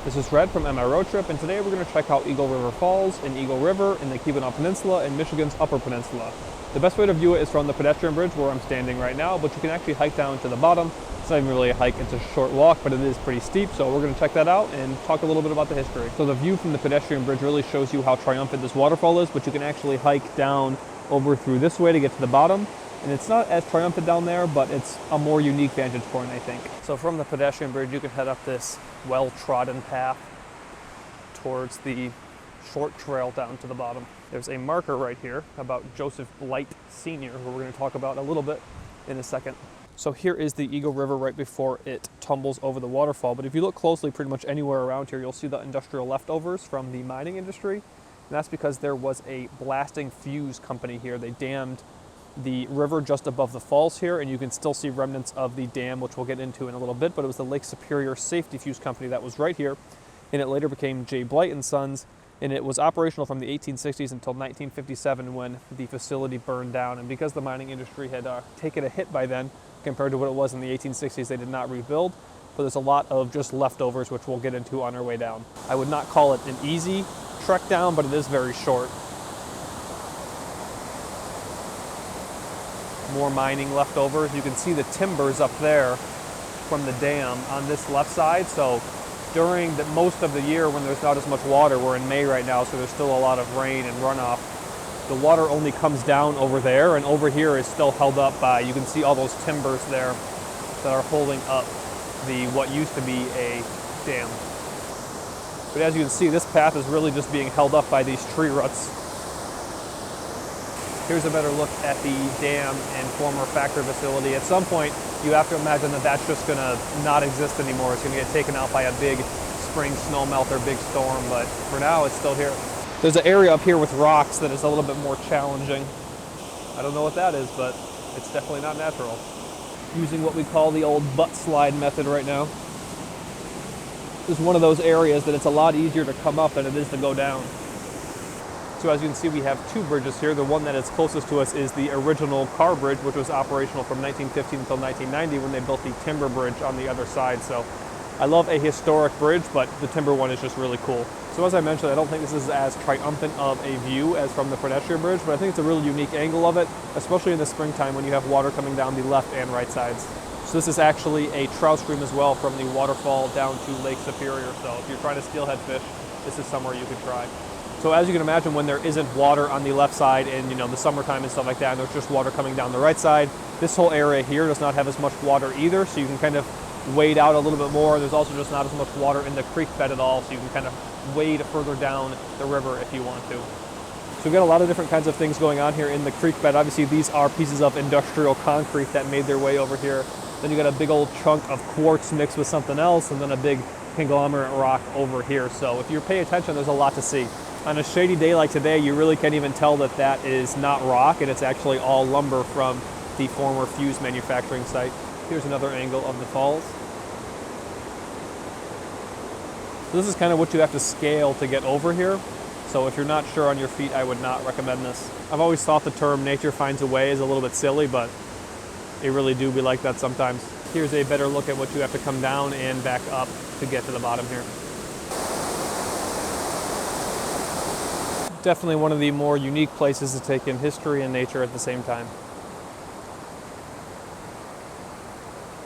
This is Red from MI Road Trip, and today we're going to check out Eagle River Falls in Eagle River in the Keweenaw Peninsula in Michigan's Upper Peninsula. The best way to view it is from the pedestrian bridge where I'm standing right now, but you can actually hike down to the bottom. It's not even really a hike, it's a short walk, but it is pretty steep, so we're going to check that out and talk a little bit about the history. So the view from the pedestrian bridge really shows you how triumphant this waterfall is, but you can actually hike down over through this way to get to the bottom. And it's not as triumphant down there, but it's a more unique vantage point, I think. So from the pedestrian bridge, you can head up this well-trodden path towards the short trail down to the bottom. There's a marker right here about Joseph Blight Sr., who we're going to talk about a little bit in a second. So here is the Eagle River right before it tumbles over the waterfall. But if you look closely, pretty much anywhere around here, you'll see the industrial leftovers from the mining industry. And that's because there was a blasting fuse company here. They dammed the river just above the falls here, and you can still see remnants of the dam, which we'll get into in a little bit, but it was the Lake Superior Safety Fuse Company that was right here, and it later became J. Blight & Sons, and it was operational from the 1860s until 1957 when the facility burned down. And because the mining industry had taken a hit by then, compared to what it was in the 1860s, they did not rebuild, but there's a lot of just leftovers, which we'll get into on our way down. I would not call it an easy trek down, but it is very short. More mining leftovers. You can see the timbers up there from the dam on this left side. So during most of the year when there's not as much water, we're in May right now, so there's still a lot of rain and runoff. The water only comes down over there, and over here is still held up by, you can see all those timbers there that are holding up what used to be a dam. But as you can see, this path is really just being held up by these tree roots. Here's a better look at the dam and former factory facility. At some point, you have to imagine that that's just going to not exist anymore. It's going to get taken out by a big spring snowmelt or big storm, but for now, it's still here. There's an area up here with rocks that is a little bit more challenging. I don't know what that is, but it's definitely not natural. Using what we call the old butt slide method right now. This is one of those areas that it's a lot easier to come up than it is to go down. So as you can see, we have two bridges here. The one that is closest to us is the original car bridge, which was operational from 1915 until 1990 when they built the timber bridge on the other side. So I love a historic bridge, but the timber one is just really cool. So as I mentioned, I don't think this is as triumphant of a view as from the pedestrian bridge, but I think it's a really unique angle of it, especially in the springtime when you have water coming down the left and right sides. So this is actually a trout stream as well from the waterfall down to Lake Superior. So if you're trying to steelhead fish, this is somewhere you could try. So as you can imagine, when there isn't water on the left side in the summertime and stuff like that, and there's just water coming down the right side, this whole area here does not have as much water either, so you can kind of wade out a little bit more. There's also just not as much water in the creek bed at all, so you can kind of wade further down the river if you want to. So we've got a lot of different kinds of things going on here in the creek bed. Obviously, these are pieces of industrial concrete that made their way over here. Then you got a big old chunk of quartz mixed with something else, and then a big conglomerate rock over here. So if you pay attention, there's a lot to see. On a shady day like today, you really can't even tell that that is not rock, and it's actually all lumber from the former fuse manufacturing site. Here's another angle of the falls. So this is kind of what you have to scale to get over here. So if you're not sure on your feet, I would not recommend this. I've always thought the term nature finds a way is a little bit silly, but it really do be like that sometimes. Here's a better look at what you have to come down and back up to get to the bottom here. Definitely one of the more unique places to take in history and nature at the same time.